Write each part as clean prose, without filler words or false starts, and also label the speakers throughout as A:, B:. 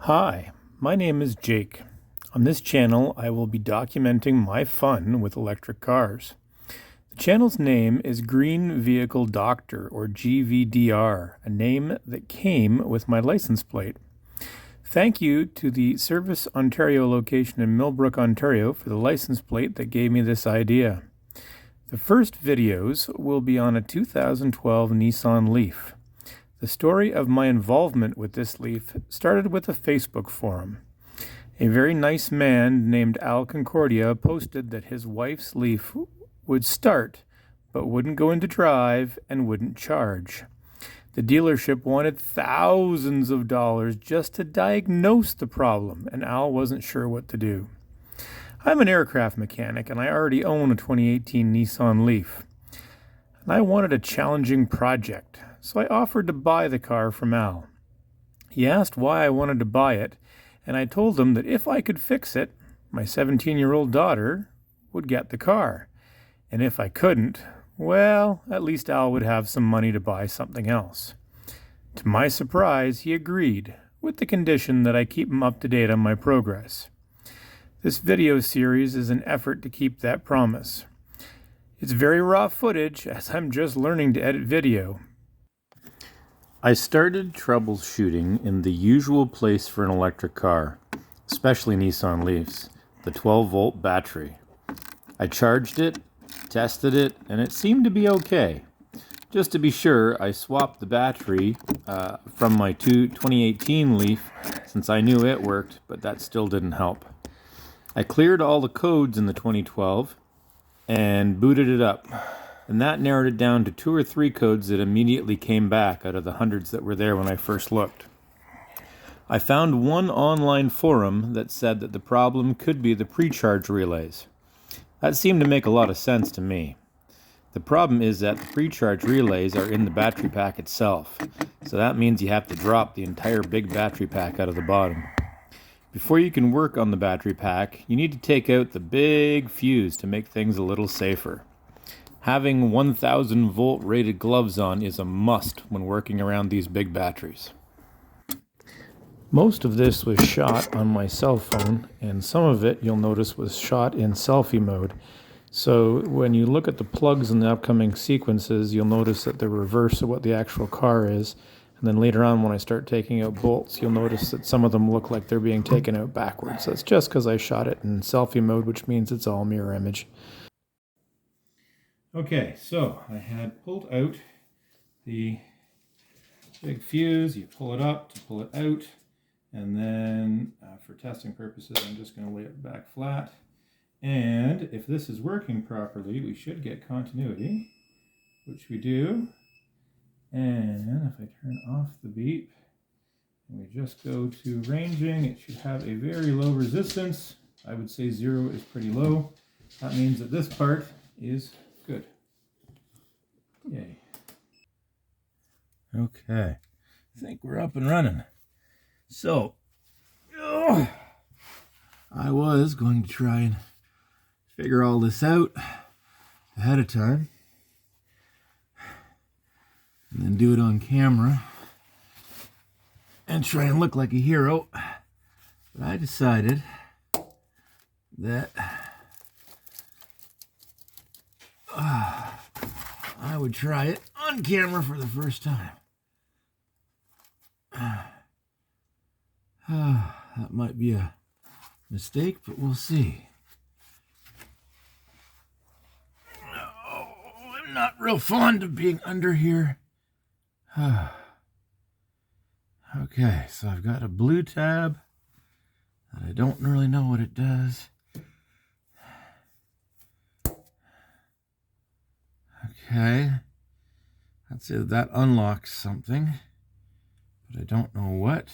A: Hi, my name is Jake. On this channel, I will be documenting my fun with electric cars. The channel's name is Green Vehicle Doctor, or GVDR, a name that came with my license plate. Thank you to the Service Ontario location in Millbrook, Ontario for the license plate that gave me this idea. The first videos will be on a 2012 Nissan Leaf. The story of my involvement with this Leaf started with a Facebook forum. A very nice man named Al Concordia posted that his wife's Leaf would start, but wouldn't go into drive and wouldn't charge. The dealership wanted thousands of dollars just to diagnose the problem, and Al wasn't sure what to do. I'm an aircraft mechanic, and I already own a 2018 Nissan Leaf. And I wanted a challenging project, so I offered to buy the car from Al. He asked why I wanted to buy it, and I told him that if I could fix it, my 17-year-old daughter would get the car. And if I couldn't, well, at least Al would have some money to buy something else. To my surprise, he agreed, with the condition that I keep him up to date on my progress. This video series is an effort to keep that promise. It's very raw footage, as I'm just learning to edit video. I started troubleshooting in the usual place for an electric car, especially Nissan Leafs, the 12-volt battery. I charged it, tested it, and it seemed to be okay. Just to be sure, I swapped the battery from my 2018 Leaf since I knew it worked, but that still didn't help. I cleared all the codes in the 2012 and booted it up. And that narrowed it down to 2 or 3 codes that immediately came back out of the hundreds that were there when I first looked. I found one online forum that said that the problem could be the pre-charge relays. That seemed to make a lot of sense to me. The problem is that the pre-charge relays are in the battery pack itself, so that means you have to drop the entire big battery pack out of the bottom. Before you can work on the battery pack, you need to take out the big fuse to make things a little safer. Having 1000 volt rated gloves on is a must when working around these big batteries. Most of this was shot on my cell phone, and some of it you'll notice was shot in selfie mode. So when you look at the plugs in the upcoming sequences, you'll notice that the reverse of what the actual car is. And then later on when I start taking out bolts, you'll notice that some of them look like they're being taken out backwards. That's just because I shot it in selfie mode, which means it's all mirror image. Okay, so I had pulled out the big fuse. You pull it up to pull it out, and then for testing purposes, I'm just going to lay it back flat. And if this is working properly, we should get continuity, which we do. And if I turn off the beep, and we just go to ranging, it should have a very low resistance. I would say 0 is pretty low. That means that this part is good. Yay. Okay, I think we're up and running. So, I was going to try and figure all this out ahead of time and then do it on camera and try and look like a hero. But I decided that I would try it on camera for the first time. That might be a mistake, but we'll see. Oh, I'm not real fond of being under here. Okay, so I've got a blue tab that I don't really know what it does. Okay, I'd say that unlocks something, but I don't know what.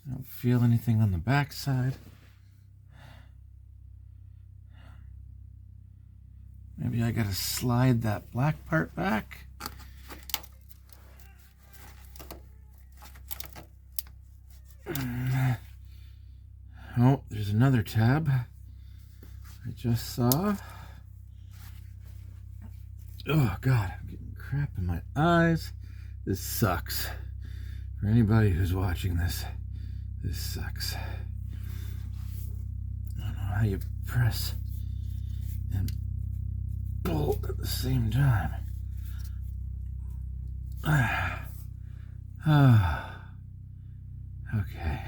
A: I don't feel anything on the back side. Maybe I gotta slide that black part back. Oh, there's another tab I just saw. Oh God, I'm getting crap in my eyes. This sucks. For anybody who's watching this,
B: This sucks. I don't know how you press and pull at the same time. Okay.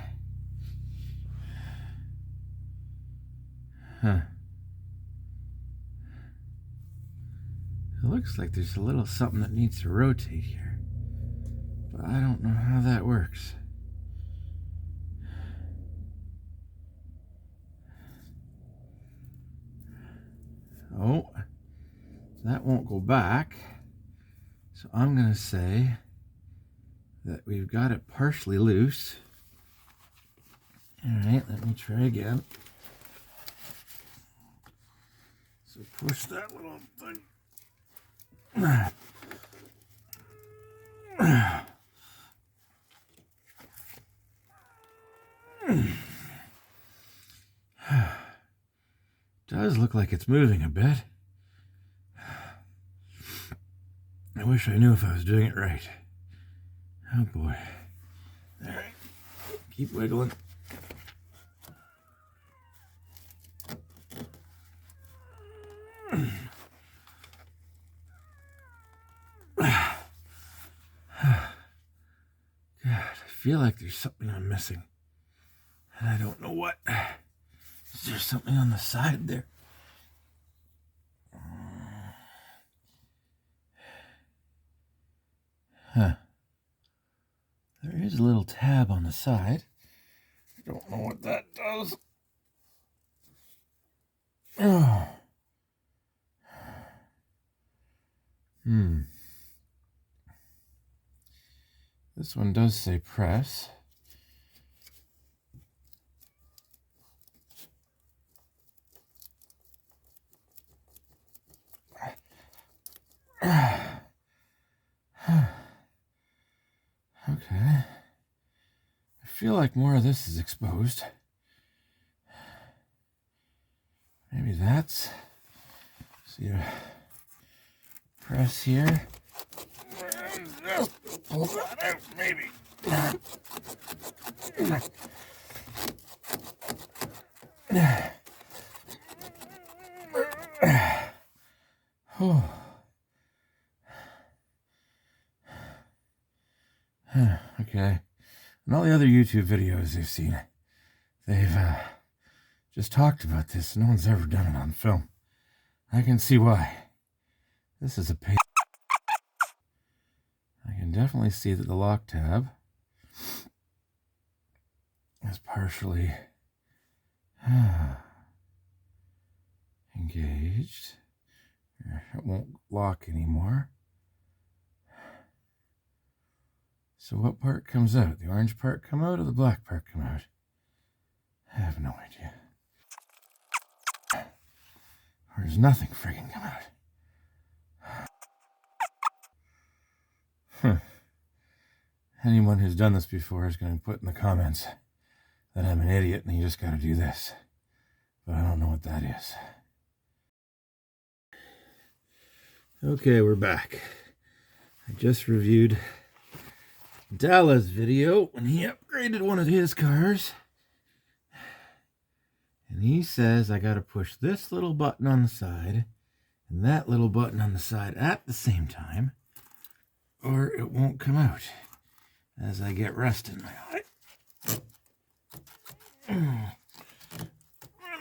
B: Huh. It looks like there's a little something that needs to rotate here, but I don't know how that works. Oh, that won't go back. So I'm going to say that we've got it partially loose. All right, let me try again. So push that little thing. Does look like it's moving a bit. I wish I knew if I was doing it right. Oh boy. All right, keep wiggling. God, I feel like there's something I'm missing. And I don't know what. Is there something on the side there? Huh. There is a little tab on the side. I don't know what that does. Oh. This one does say press. Okay. I feel like more of this is exposed. Maybe that's... See, press here. Just pull that out, maybe. Oh. Okay. And all the other YouTube videos they've seen, they've just talked about this. No one's ever done it on film. I can see why. This is a pain. I can definitely see that the lock tab is partially engaged. It won't lock anymore. So what part comes out? The orange part come out or the black part come out? I have no idea. Or does nothing friggin' come out? Anyone who's done this before is going to put in the comments that I'm an idiot and you just got to do this. But I don't know what that is. Okay, we're back. I just reviewed Dalla's video when he upgraded one of his cars. And he says I got to push this little button on the side and that little button on the side at the same time, or it won't come out as I get rust in my eye. And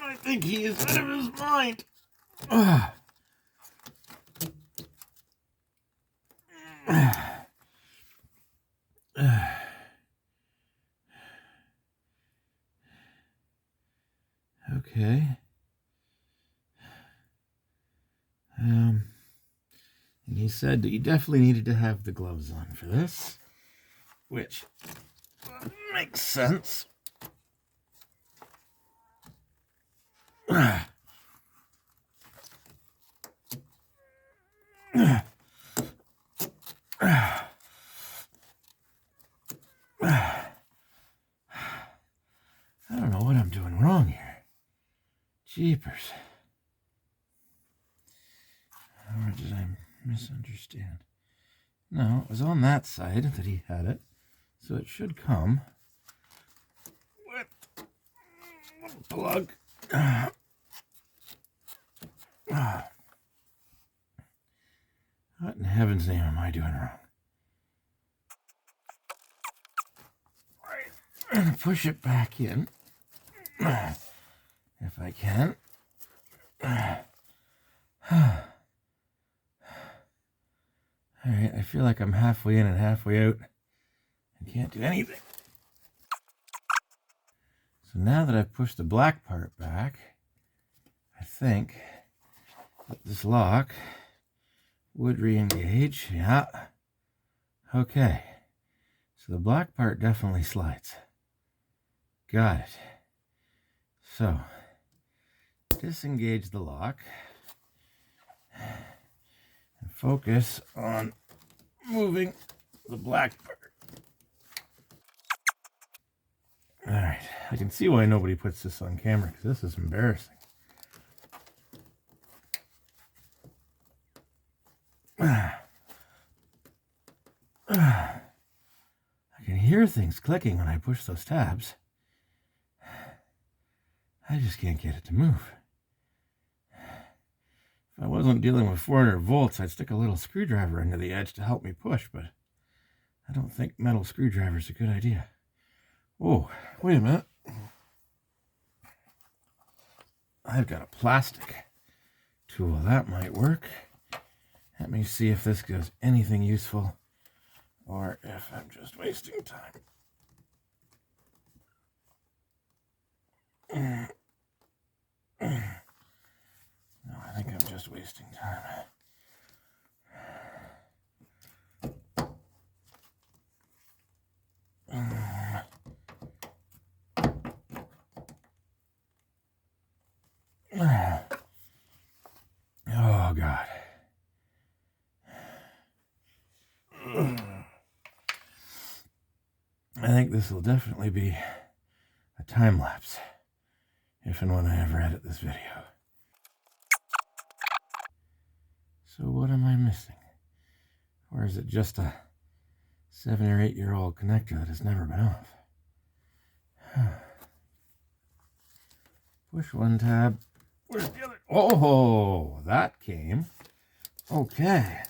B: I think he is out of his mind. Okay. And he said that you definitely needed to have the gloves on for this, which makes sense. I don't know what I'm doing wrong here. Jeepers. Or did I misunderstand? No, it was on that side that he had it, so it should come plug. What in heaven's name am I doing wrong? Right. I'm going to push it back in. If I can. Alright, I feel like I'm halfway in and halfway out. I can't do anything. So now that I've pushed the black part back, I think that this lock would re-engage. Yeah. Okay. So the black part definitely slides. Got it. So, disengage the lock and focus on moving the black part. Alright, I can see why nobody puts this on camera, because this is embarrassing. I can hear things clicking when I push those tabs. I just can't get it to move. If I wasn't dealing with 400 volts, I'd stick a little screwdriver into the edge to help me push, but I don't think metal screwdriver is a good idea. Oh, wait a minute. I've got a plastic tool. That might work. Let me see if this does anything useful or if I'm just wasting time. No, I think I'm just wasting time. Oh, God. I think this will definitely be a time lapse if and when I ever edit this video. So what am I missing? Or is it just a 7 or 8 year old connector that has never been off? Push one tab. Where's the other? Oh, that came. Okay.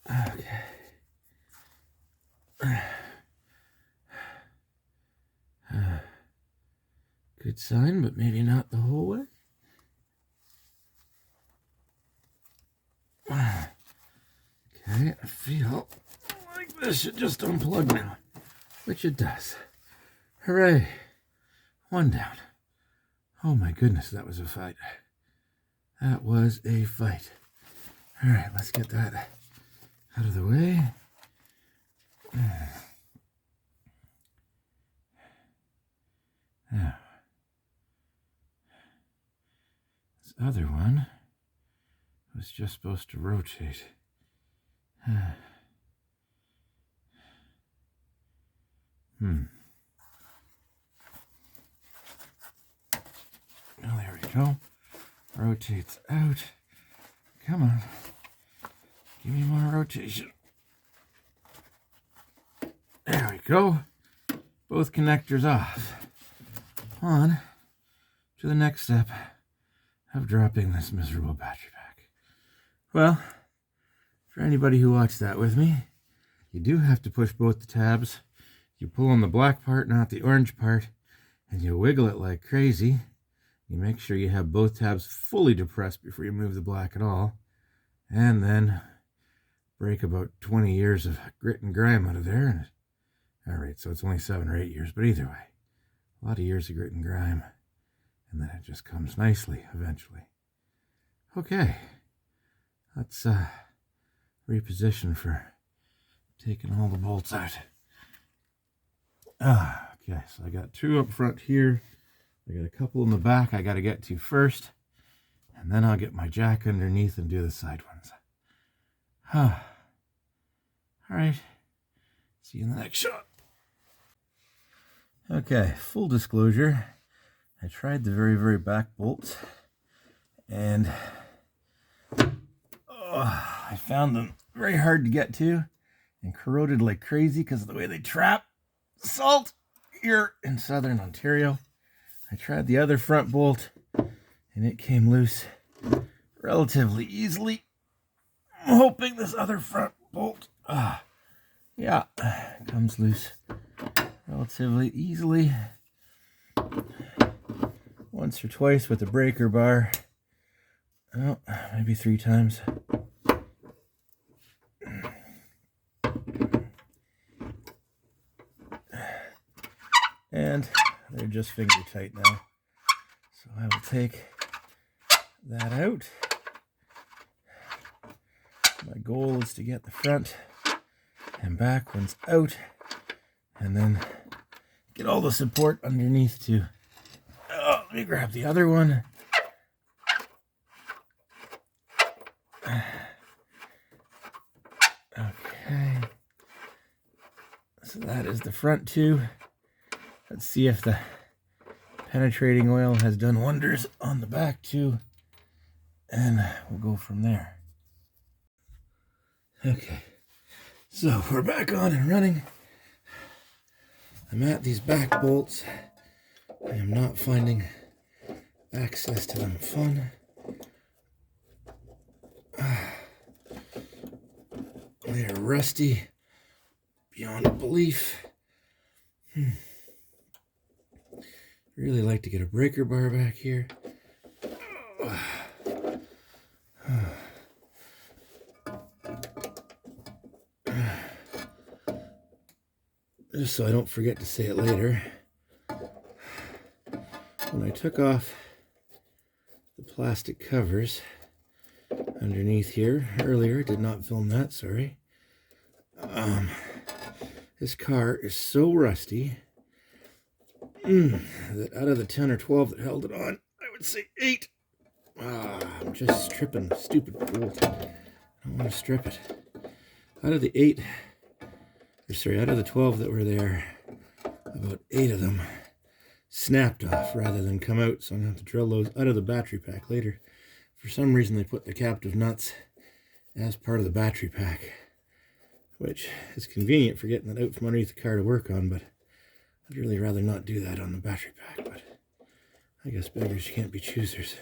B: Okay. Good sign, but maybe not the whole way. Okay, I feel like this should just unplug now, which it does. Hooray! One down. Oh my goodness, that was a fight. That was a fight. All right, let's get that out of the way. Now, this other one was just supposed to rotate. Oh, there we go. Rotates out. Come on. Give me more rotation. There we go. Both connectors off. On to the next step of dropping this miserable battery pack. Well, for anybody who watched that with me, you do have to push both the tabs. You pull on the black part, not the orange part, and you wiggle it like crazy. You make sure you have both tabs fully depressed before you move the black at all. And then break about 20 years of grit and grime out of there. Alright, so it's only 7 or 8 years, but either way. A lot of years of grit and grime. And then it just comes nicely eventually. Okay. Let's reposition for taking all the bolts out. Okay, so I got 2 up front here. I got a couple in the back I got to get to first. And then I'll get my jack underneath and do the side ones. Alright. See you in the next shot. Okay, full disclosure. I tried the very, very back bolts. And I found them very hard to get to and corroded like crazy because of the way they trap salt here in southern Ontario. I tried the other front bolt and it came loose relatively easily. I'm hoping this other front bolt, yeah, comes loose relatively easily. Once or twice with the breaker bar. Oh, maybe 3 times. And they're just finger tight now. So I will take that out. My goal is to get the front and back ones out and then get all the support underneath too. Oh, let me grab the other one. Okay. So that is the front two. Let's see if the penetrating oil has done wonders on the back too. And we'll go from there. Okay. So we're back on and running. I'm at these back bolts. I am not finding access to them fun. They are rusty beyond belief. Really like to get a breaker bar back here. Just so I don't forget to say it later. When I took off the plastic covers underneath here earlier, did not film that, sorry. This car is so rusty that out of the 10 or 12 that held it on, I would say 8. I'm just stripping the stupid bolt. I don't want to strip it. Out of the 12 that were there, about 8 of them snapped off rather than come out, so I'm going to have to drill those out of the battery pack later. For some reason they put the captive nuts as part of the battery pack, which is convenient for getting that out from underneath the car to work on, but I'd really rather not do that on the battery pack. But I guess beggars can't be choosers.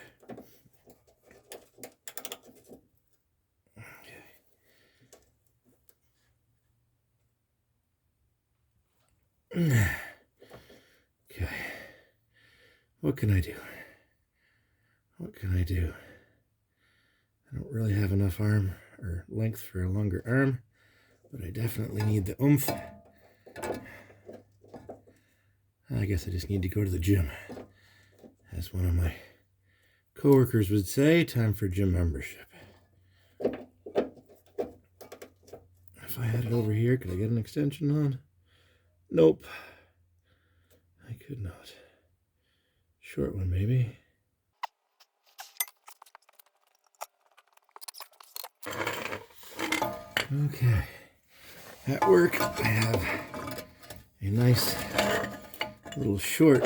B: Okay. What can I do? What can I do? I don't really have enough arm or length for a longer arm, but I definitely need the oomph. I guess I just need to go to the gym. As one of my coworkers would say, time for gym membership. If I had it over here, could I get an extension on? Nope. I could not. Short one, maybe. Okay. At work, I have a nice little short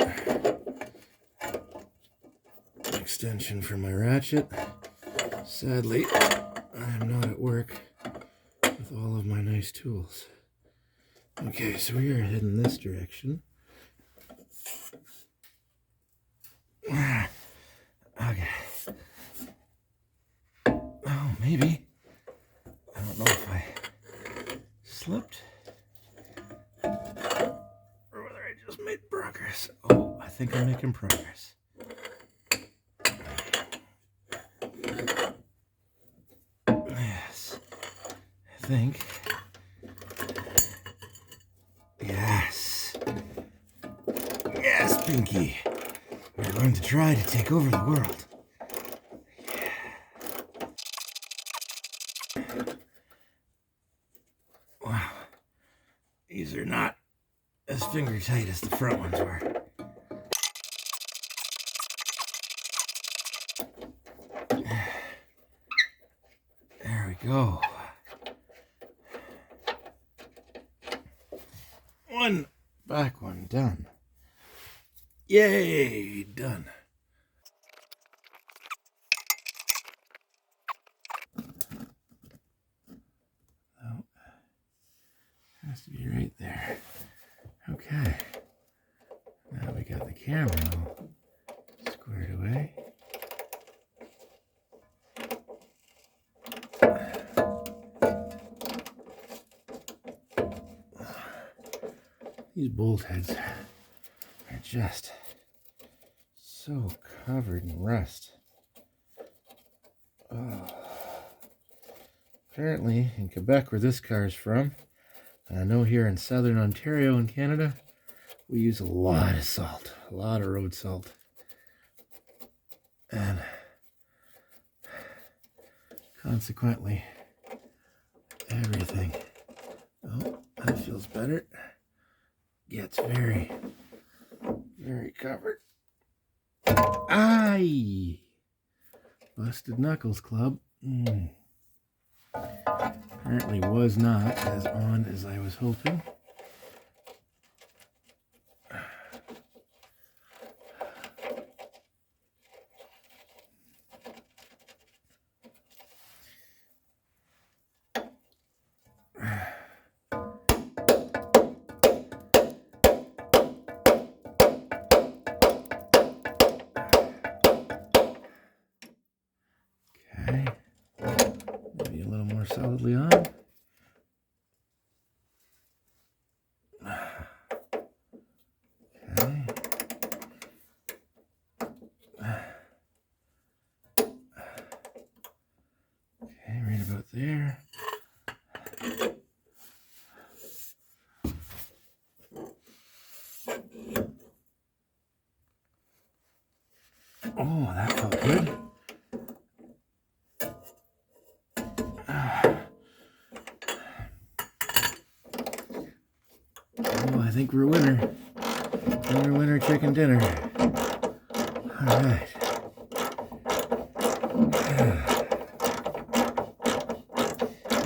B: extension for my ratchet. Sadly, I am not at work with all of my nice tools. Okay, so we are heading this direction. Okay. Oh, maybe. I don't know if I slipped or whether I just made progress. Oh, I think I'm making progress. Yes. I think. Yes. Yes, Pinky. We're going to try to take over the world. Wow. These are not as finger tight as the front ones were. There we go. One back one done. Yay, done. Must be right there. Okay. Now we got the camera all squared away. These bolt heads are just so covered in rust. Oh. Apparently in Quebec, where this car is from, and I know here in southern Ontario in Canada, we use a lot of salt, a lot of road salt. And consequently, everything, oh, that feels better, gets very, very covered. Aye! Busted Knuckles Club. Apparently was not as on as I was hoping. Okay, maybe a little more solidly on. Okay. Okay, right about there. Oh, that felt good. Oh, I think we're a winner. Winner, winner, chicken dinner. All right.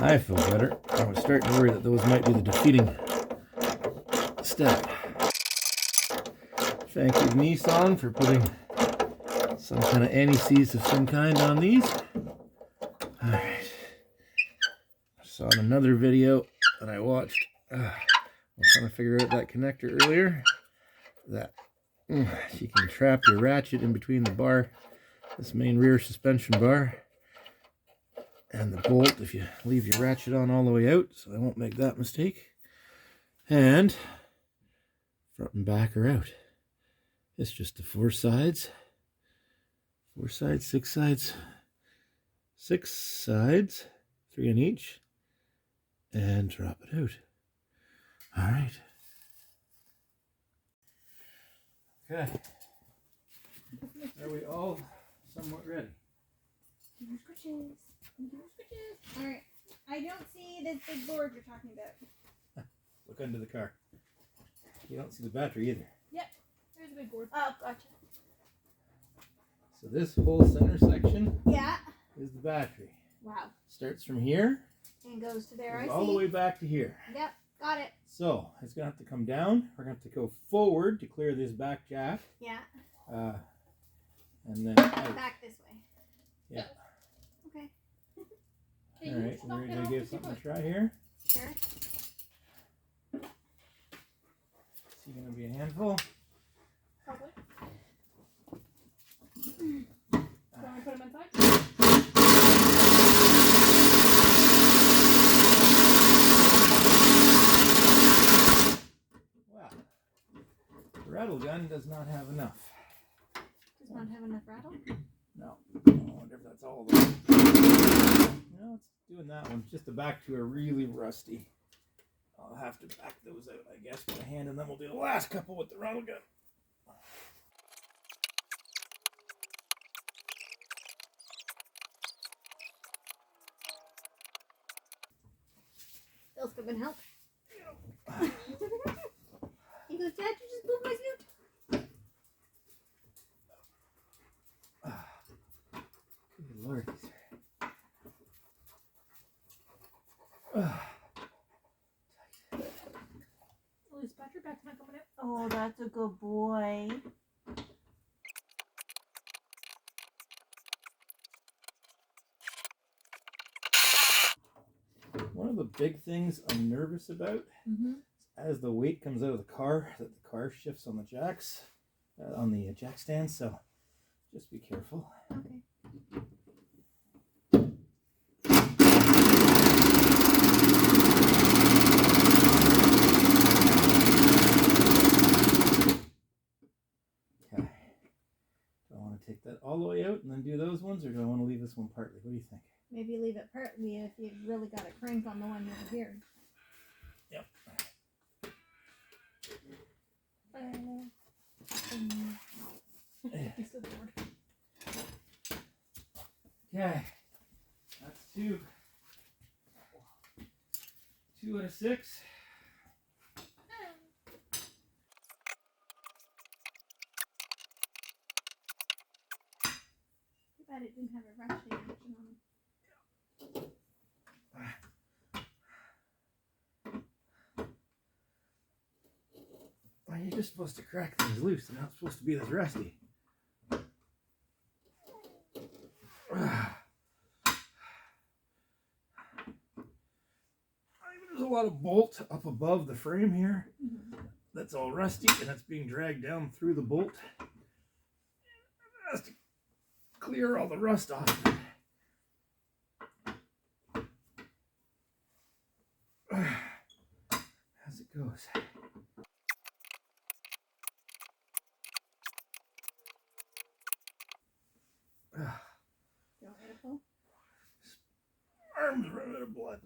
B: I feel better. I was starting to worry that those might be the defeating step. Thank you, Nissan, for putting some kind of anti-seize of some kind on these. All right. I saw in another video that I watched. I was trying to figure out that connector earlier. That you can trap your ratchet in between the bar, this main rear suspension bar, and the bolt if you leave your ratchet on all the way out, so I won't make that mistake. And front and back are out. It's just the four sides, six sides, three in each, and drop it out. All right. Okay. Are we all somewhat ready?
C: Switches. All right. I don't see this big board you're talking about.
B: Look under the car. You don't see the battery either.
C: Yep. There's a big board. Oh, gotcha.
B: So this whole center section is the battery.
C: Wow.
B: Starts from here
C: And goes to there.
B: all the way back to here.
C: Yep. Got it.
B: So it's going to have to come down. We're going to have to go forward to clear this back jack.
C: Yeah.
B: And then out.
C: Back this way.
B: Yeah.
C: Okay.
B: All right. We're going to give something a try here.
C: Sure.
B: Is he going to be a handful?
C: Probably. Want me to put him inside?
B: Wow. The rattle gun does not have enough.
C: Does not have enough rattle?
B: No. I wonder if that's all of them. No, it's doing that one. Just the back two are really rusty. I'll have to back those out, I guess, by hand, and then we'll do the last couple with the rattle gun.
C: Bill's gonna help. He goes, Dad, you just moved my snoot.
B: Good Lord.
C: Oh, his battery back's not coming out. Oh, that's a good boy.
A: one of the big things I'm nervous about is as the weight comes out of the car, that the car shifts on the jacks, on the jack stand. So just be careful.
C: Okay.
A: Okay. Do I want to take that all the way out and then do those ones, or do I want to leave this one partly? What do you think?
C: Maybe leave it partly if you've really got a crank on the one over here.
A: Yep.
C: He's still bored.
A: Okay. That's 2. 2 out of 6.
C: Too bad it didn't have a ratchet action on it.
A: Well, you're just supposed to crack things loose. They're not supposed to be this rusty. There's a lot of bolt up above the frame here. That's all rusty, and that's being dragged down through the bolt. It has to clear all the rust off. As it goes.
C: You want me to pull?
A: Arms running out of blood.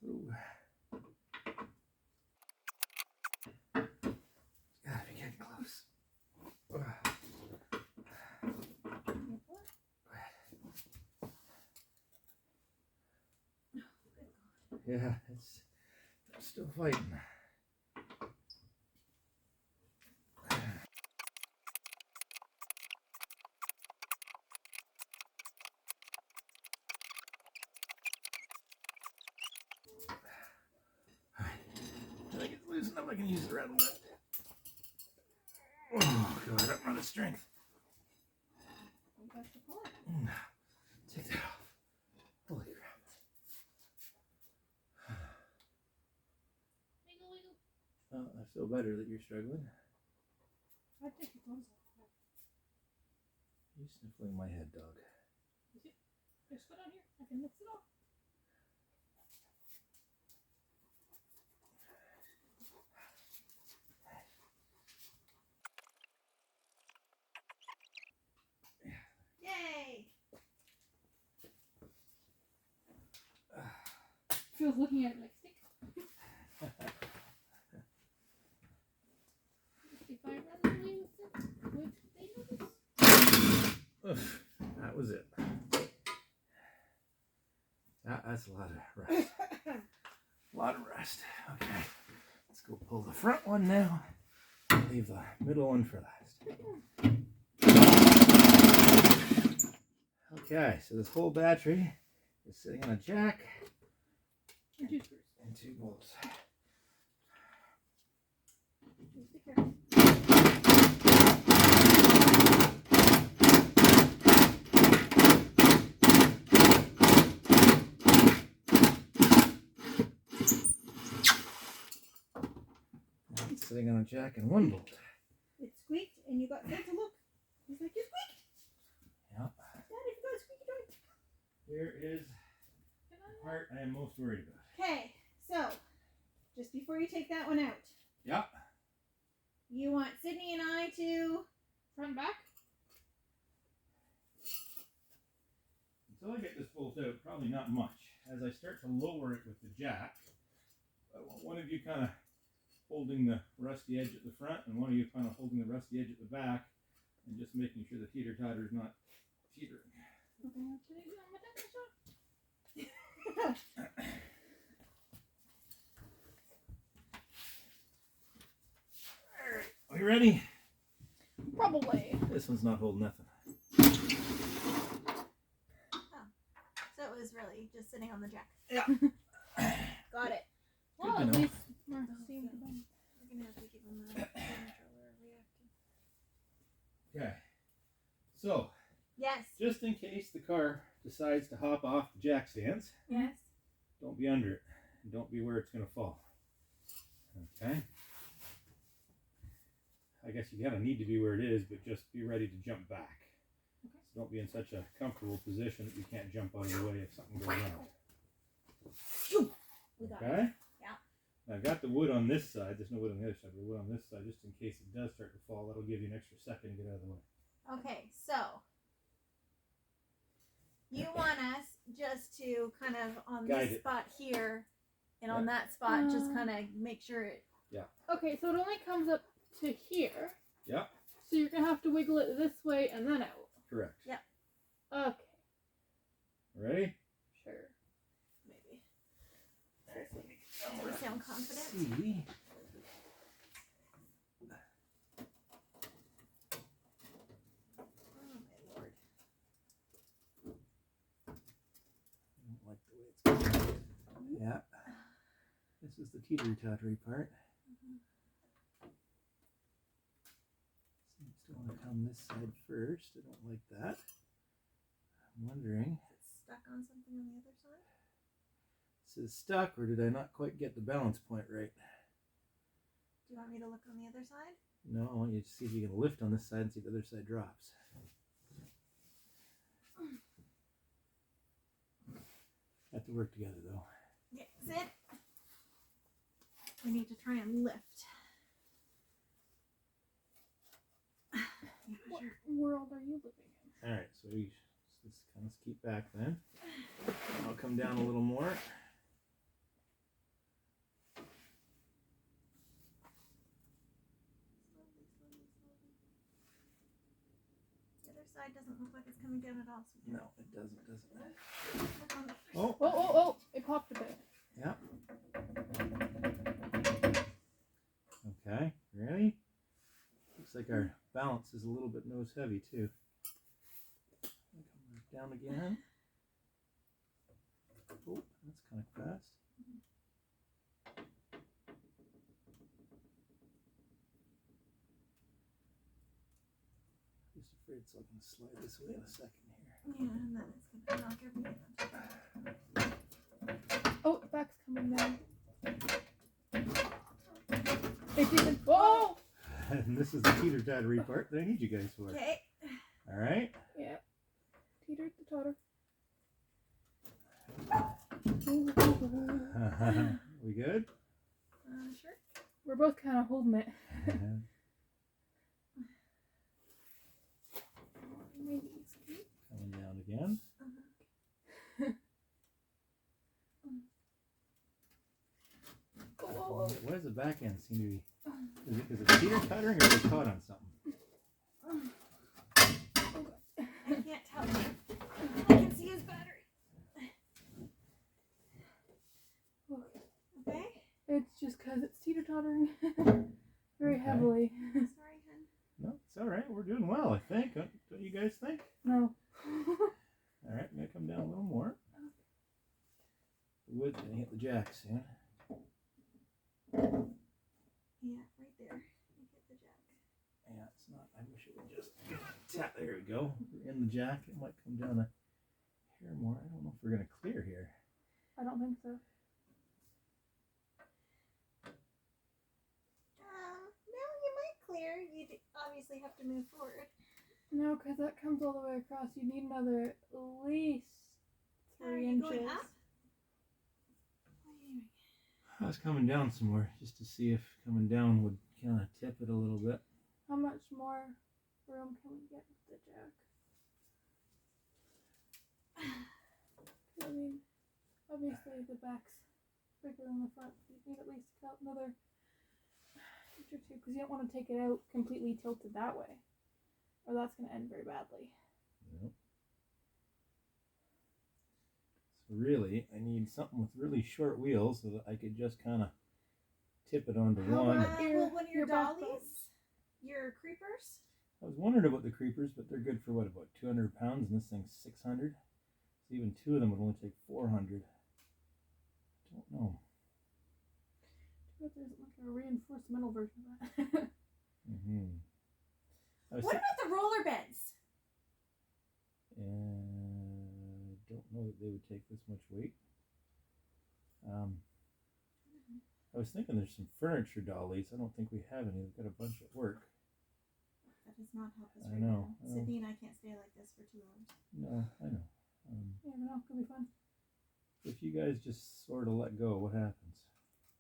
A: Ooh. Gotta be getting close. Yeah, it's still fighting. I think it's loose enough I can use the rattle nut. Oh god, I'm out of strength.
C: You got to pull it.
A: Take that off. Holy crap.
C: Wiggle, wiggle.
A: Oh, I feel better that you're struggling.
C: I'd take your clothes off.
A: You're sniffling my head, dog.
C: Just put on here. I can lift it off. Yay! Feels looking at it like stick. 65 runs away with it. Would they notice?
A: That was it. That's a lot of rust. A lot of rust. Okay. Let's go pull the front one now. Leave the middle one for last. Okay, so this whole battery is sitting on a jack
C: And 2 screws.
A: and 2 bolts.
C: Just be careful.
A: It's sitting on a jack and 1 bolt.
C: It squeaked and you got Phil to look. He's like, you squeaked!
A: Yep.
C: Daddy, you got a squeaky joint.
A: Here is the part I am most worried about.
C: Okay, so just before you take that one out,
A: Yep.
C: you want Sydney and I to front and back?
A: Until I get this bolt out, probably not much. As I start to lower it with the jack, I want one of you kind of holding the rusty edge at the front and one of you kind of holding the rusty edge at the back and just making sure the teeter-totter is not teetering. Alright, are you ready?
C: Probably.
A: This one's not holding nothing.
C: So it was really just sitting on the jack.
A: Yeah.
C: Got it.
A: Good to know.
C: We're gonna have to give him the controller reacting.
A: Okay. So,
C: Yes.
A: just in case the car decides to hop off the jack stands,
C: Yes.
A: don't be under it. Don't be where it's going to fall. Okay? I guess you kind of need to be where it is, but just be ready to jump back.
C: Okay.
A: So don't be in such a comfortable position that you can't jump out of the way if something goes wrong.
C: We got
A: Okay?
C: it. Yeah.
A: Now, I've got the wood on this side. There's no wood on the other side, but wood on this side, just in case it does start to fall. That'll give you an extra second to get out of the way.
C: Okay, so you want us just to kind of on
A: Guide
C: this
A: it.
C: spot here and on that spot just kind of make sure it.
D: Okay, so it only comes up to here.
A: Yeah.
D: So you're gonna have to wiggle it this way and then out.
A: Correct.
C: Yep.
D: Okay.
A: Ready?
D: Sure.
C: Maybe.
A: All right, let me
C: Do you sound confident?
A: see.
C: Oh my lord.
A: I don't like the way it's going. Yeah. This is the teetery-tottery part. Seems to want to come this side first. I don't like that. I'm wondering,
C: Is it stuck on something on the other side?
A: is it stuck or did I not quite get the balance point right?
C: Do you want me to look on the other side?
A: No, I want you to see if you can lift on this side and see if the other side drops. Have to work together though.
C: Yeah, sit. We need to try and lift. Yeah,
D: What
C: sure.
D: world are you living in?
A: Alright, so we just kind of keep back then. I'll come down a little more.
C: Slowly, slowly, slowly. The other side doesn't look like it's coming down at all. So
A: No, it doesn't, does it?
C: look on the first
A: Oh,
D: Oh! It popped a bit.
A: yeah. Okay, ready? Looks like our balance is a little bit nose heavy too. Come back down again. Oh, that's kind of fast. Just afraid it's all going to slide this way in a second here.
C: Yeah, and then it's gonna knock everything out.
D: Oh, the back's coming down. It didn't. Oh!
A: And this is the teeter-tottery part that I need you guys for.
C: Okay.
A: All right.
D: Yeah. Teeter the totter.
A: We good?
C: Sure.
D: We're both kind of holding it. Maybe it's good.
A: Coming down again.
D: Oh.
A: Why does the back end seem to be? Is it teeter-tottering or is it caught on something?
C: I can't tell. I can see his battery. Okay.
D: It's just because it's teeter tottering very
A: Okay.
D: heavily.
C: Sorry, hun.
A: No, it's all right. We're doing well, I think. Don't you guys think?
D: No.
A: All right, I'm gonna come down a little more. The wood's gonna hit the jack soon.
C: Yeah, right there. You hit the jack.
A: Yeah, it's not. I wish it would just tap. There we go. We're in the jack. It might come down a hair more. I don't know if we're gonna clear here.
D: I don't think so.
C: No, you might clear. You obviously have to move forward.
D: No, because that comes all the way across. You need another at least
C: Are
D: 3
C: you
D: inches.
C: going up? What are you doing?
A: I was coming down some more just to see if coming down would kind of tip it a little bit.
D: How much more room can we get with the jack? I mean, obviously the back's bigger than the front. You need at least another inch or two because you don't want to take it out completely tilted that way, or that's going to end very badly.
A: Yep. So really, I need something with really short wheels so that I could just kind of tip it onto
D: How
A: one.
D: about
C: Well, one of your
D: back
C: dollies? Your creepers?
A: I was wondering about the creepers, but they're good for what, about 200 pounds, and this thing's 600. So even two of them would only take 400. I don't know.
D: But there's like a reinforced metal version of that.
C: What about the roller beds?
A: know that they would take this much weight. I was thinking there's some furniture dollies. I don't think we have any. We've got a bunch at work.
C: That does not help us
A: I
C: right
A: know,
C: now.
A: I know.
C: Sydney and I can't stay like this for 2 hours.
A: No, I know.
D: Yeah, no, it'll be fun.
A: If you guys just sort of let go, what happens?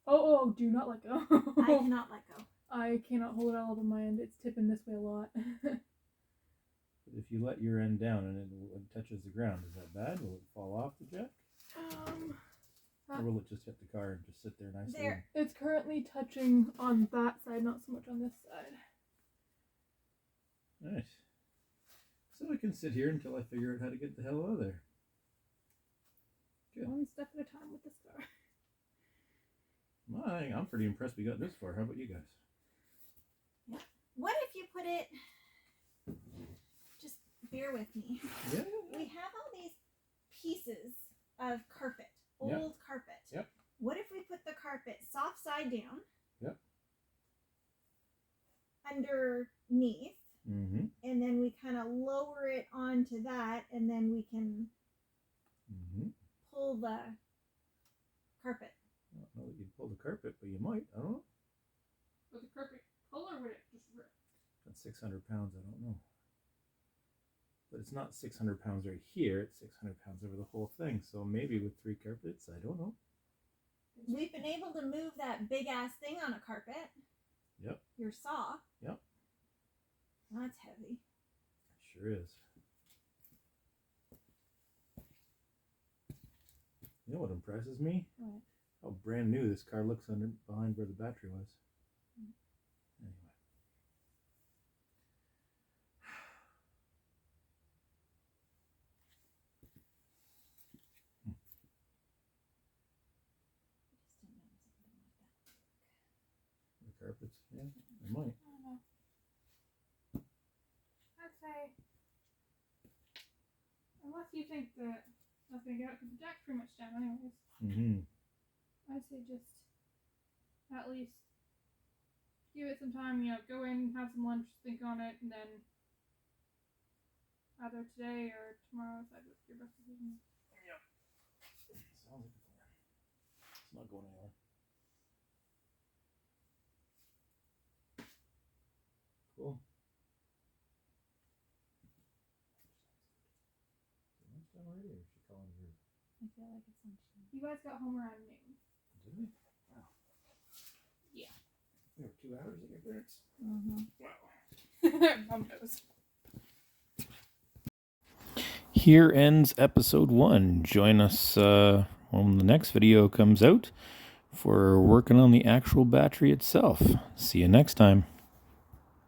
D: Oh, do not let go.
C: I cannot let go.
D: I cannot hold it all up on my end. It's tipping this way a lot.
A: If you let your end down and it touches the ground, is that bad? Will it fall off the jack? Or will it just hit the car and just sit there nicely?
C: There.
D: It's currently touching on that side, not so much on this side.
A: Nice. So I can sit here until I figure out how to get the hell out of there. Good.
D: One step at a time with this car.
A: I'm pretty impressed we got this far. How about you guys?
C: Yeah. What if you put it... Just bear with me.
A: Yeah.
C: We have all these pieces of carpet. Old
A: Yep.
C: carpet.
A: Yep.
C: What if we put the carpet soft side down?
A: Yep.
C: Underneath.
A: Mm-hmm.
C: And then we kind of lower it onto that, and then we can pull the carpet.
A: I don't know that you'd pull the carpet, but you might. I don't know.
D: With the carpet pull, or would it just rip?
A: That's 600 pounds. I don't know. But it's not 600 pounds right here. It's 600 pounds over the whole thing. So maybe with 3 carpets, I don't know.
C: We've been able to move that big ass thing on a carpet.
A: Yep.
C: Your saw.
A: Yep.
C: That's heavy.
A: Sure is. You know what impresses me?
C: What?
A: How brand new this car looks behind where the battery was. Anyway. The carpets, yeah, they might.
D: I don't know. I'd say, unless you think that nothing out, because the jack's pretty much down anyways.
A: Mm-hmm.
D: I'd say just at least give it some time, go in, have some lunch, think on it, and then either today or tomorrow decide what's your best decision.
A: Yep. Sounds like a plan. It's not going anywhere. Cool. Is lunch done already, or is she calling you?
C: I feel like it's lunchtime.
D: You guys got home around noon.
A: Did we? Wow.
D: Yeah.
A: We were 2 hours at your parents'.
C: Mm-hmm.
A: Wow.
D: Mom knows.
A: Here ends episode 1. Join us when the next video comes out for working on the actual battery itself. See you next time.